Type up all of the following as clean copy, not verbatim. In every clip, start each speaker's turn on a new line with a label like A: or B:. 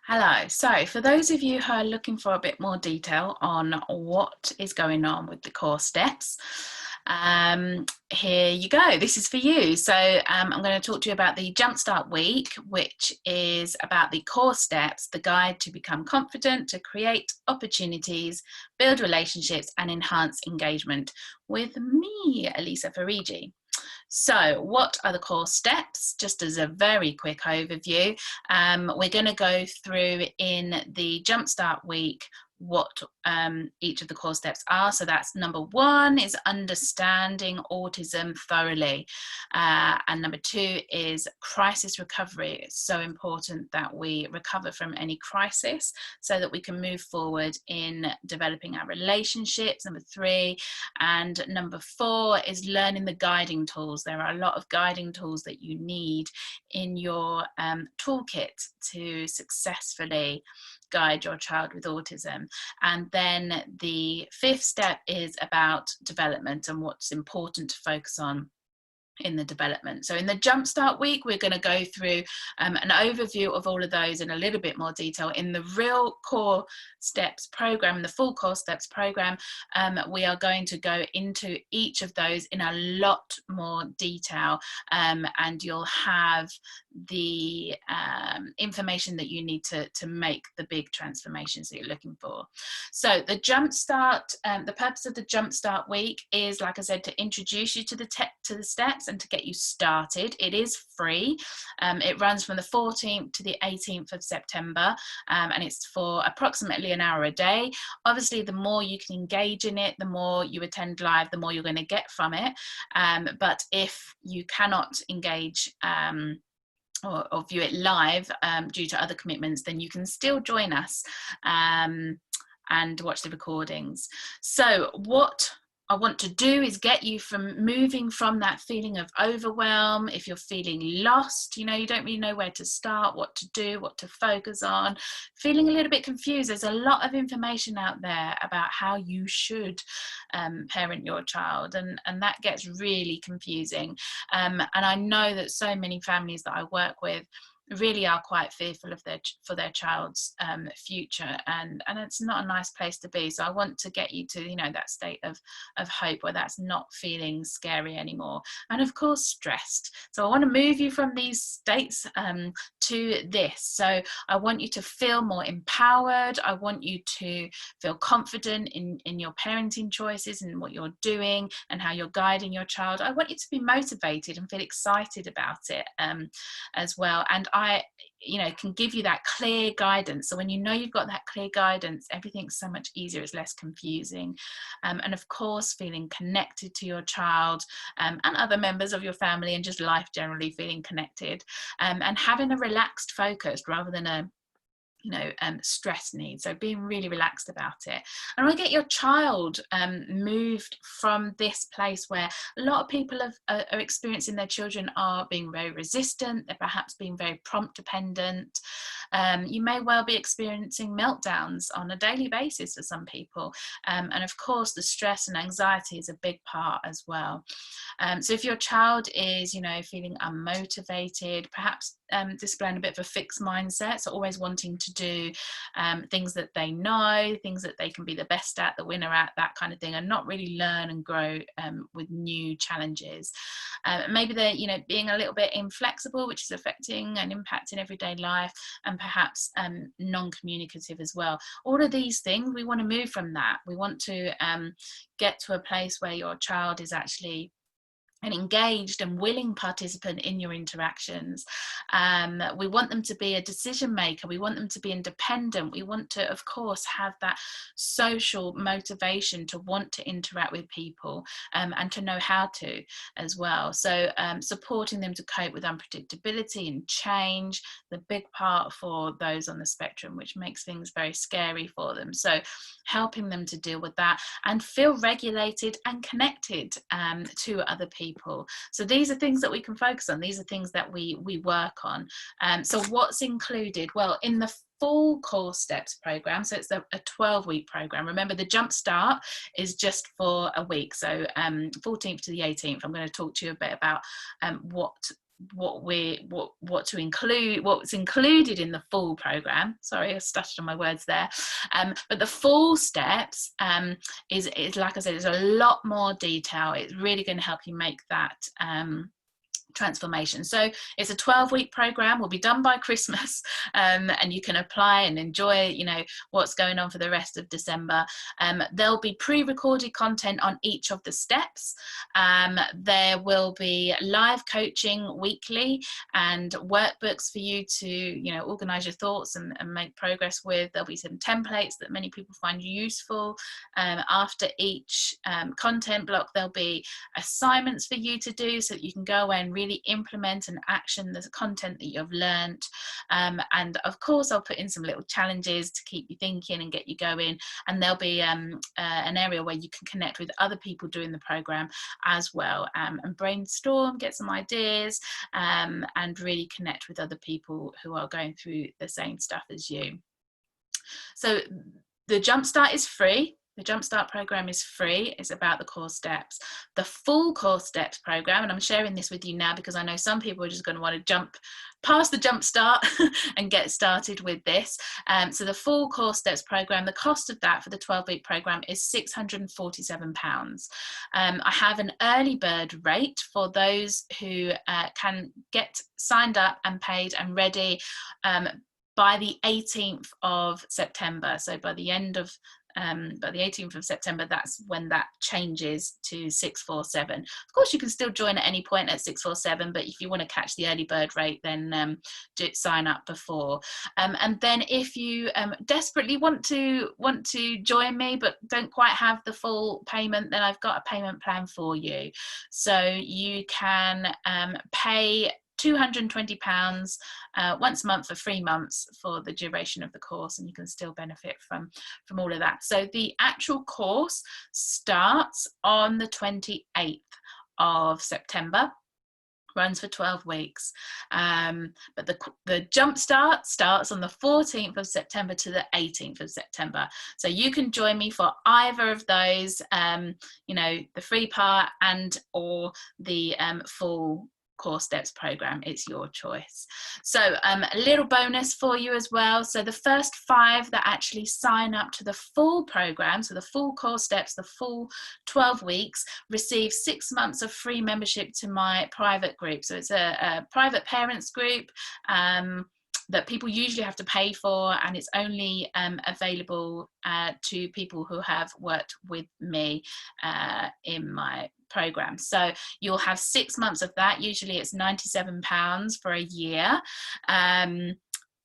A: Hello. So for those of you who are looking for a bit more detail on what is going on with the core steps, here you go. This is for you. So I'm going to talk to you about the Jumpstart week, which is about the core steps, the guide to become confident, to create opportunities, build relationships, and enhance engagement with me, Elisa Farigi. So what are the core steps? Just as a very quick overview, we're going to go through in the Jumpstart week what each of the core steps are. So that's number one is understanding autism thoroughly. And number two is crisis recovery. It's so important that we recover from any crisis so that we can move forward in developing our relationships. Number three. And number four is learning the guiding tools. There are a lot of guiding tools that you need in your toolkit to successfully guide your child with autism. And then the fifth step is about development and what's important to focus on in the development. So in the Jumpstart week, we're going to go through an overview of all of those in a little bit more detail. In the real core steps program, the full core steps program, we are going to go into each of those in a lot more detail, and you'll have the information that you need to make the big transformations that you're looking for. So the Jumpstart, the purpose of the Jumpstart week is, like I said, to introduce you to the steps and to get you started. It is free. It runs from the 14th to the 18th of September, and it's for approximately an hour a day. Obviously, the more you can engage in it, the more you attend live, the more you're going to get from it. But if you cannot engage or view it live due to other commitments, then you can still join us and watch the recordings. So what I want to do is get you from moving from that feeling of overwhelm. If you're feeling lost, you don't really know where to start, what to do, what to focus on, feeling a little bit confused. There's a lot of information out there about how you should parent your child, and that gets really confusing. And I know that so many families that I work with really are quite fearful of for their child's future, and it's not a nice place to be. So I want to get you to that state of hope where that's not feeling scary anymore, and of course stressed. So I want to move you from these states to this. So I want you to feel more empowered. I want you to feel confident in your parenting choices and what you're doing and how you're guiding your child. I want you to be motivated and feel excited about it as well. And I can give you that clear guidance. So when you've got that clear guidance, everything's so much easier, it's less confusing. And of course, feeling connected to your child and other members of your family, and just life generally, feeling connected and having a relaxed focus rather than a stress needs. So being really relaxed about it. And I want to get your child moved from this place where a lot of people are experiencing their children are being very resistant. They're perhaps being very prompt dependent. You may well be experiencing meltdowns on a daily basis for some people. And of course, the stress and anxiety is a big part as well. So if your child is, feeling unmotivated, perhaps displaying a bit of a fixed mindset, so always wanting to do things that they know, things that they can be the best at, the winner at, that kind of thing, and not really learn and grow with new challenges. Maybe they're, being a little bit inflexible, which is affecting and impacting everyday life, and perhaps non-communicative as well. All of these things, we want to move from that. We want to get to a place where your child is actually an engaged and willing participant in your interactions. We want them to be a decision maker. We want them to be independent. We want to, of course, have that social motivation to want to interact with people and to know how to as well. So supporting them to cope with unpredictability and change, the big part for those on the spectrum, which makes things very scary for them. So helping them to deal with that and feel regulated and connected to other people. So these are things that we can focus on. These are things that we work on. So what's included? Well, in the full core steps program, so it's a 12-week program. Remember, the Jumpstart is just for a week, so 14th to the 18th. I'm going to talk to you a bit about what what to include, what's included in the full program. Sorry, I stuttered on my words there. But the full steps is like I said, there's a lot more detail. It's really going to help you make that transformation. So it's a 12-week program, will be done by Christmas, and you can apply and enjoy, you know, what's going on for the rest of December. There'll be pre-recorded content on each of the steps. There will be live coaching weekly and workbooks for you to, you know, organize your thoughts and make progress with. There'll be some templates that many people find useful. After each content block, there'll be assignments for you to do so that you can go away and really implement and action the content that you've learned. And of course, I'll put in some little challenges to keep you thinking and get you going. And there'll be an area where you can connect with other people doing the program as well, and brainstorm, get some ideas, and really connect with other people who are going through the same stuff as you. So the Jumpstart is free. The Jumpstart program is free. It's about the core steps. The full core steps program, and I'm sharing this with you now because I know some people are just going to want to jump past the Jumpstart and get started with this. So the full core steps program, the cost of that for the 12-week program is £647. I have an early bird rate for those who can get signed up and paid and ready by the 18th of September. So by the end of by the 18th of September, that's when that changes to 647. Of course, you can still join at any point at 647, but if you want to catch the early bird rate, then sign up before. And then if you desperately want to join me, but don't quite have the full payment, then I've got a payment plan for you. So you can pay £220 once a month for 3 months for the duration of the course, and you can still benefit from all of that. So the actual course starts on the 28th of September, runs for 12 weeks, but the Jumpstart starts on the 14th of September to the 18th of September. So you can join me for either of those, you know, the free part and or the full core steps program. It's your choice. So a little bonus for you as well. So the first 5 that actually sign up to the full program, so the full core steps, the full 12 weeks, receive 6 months of free membership to my private group. So it's a private parents group that people usually have to pay for, and it's only available to people who have worked with me in my program. So you'll have 6 months of that. Usually it's £97 for a year.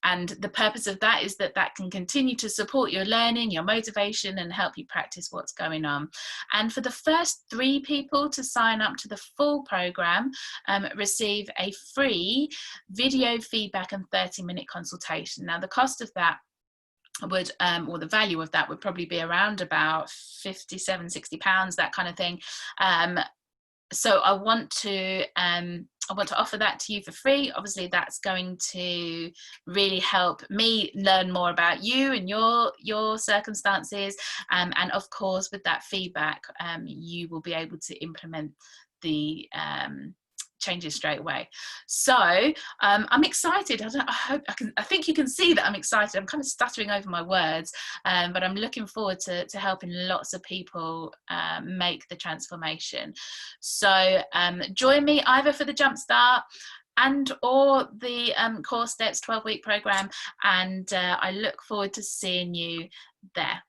A: And the purpose of that is that can continue to support your learning, your motivation, and help you practice what's going on. And for the first 3 people to sign up to the full program, receive a free video feedback and 30-minute consultation. Now, the cost of that would, or the value of that would probably be around about £57–60, that kind of thing. So I want to offer that to you for free. Obviously, that's going to really help me learn more about you and your circumstances. And of course, with that feedback, you will be able to implement the changes straight away. So I'm excited. I think you can see that I'm excited. I'm kind of stuttering over my words, but I'm looking forward to helping lots of people make the transformation. So join me either for the Jumpstart and or the Core Steps 12-week program, and I look forward to seeing you there.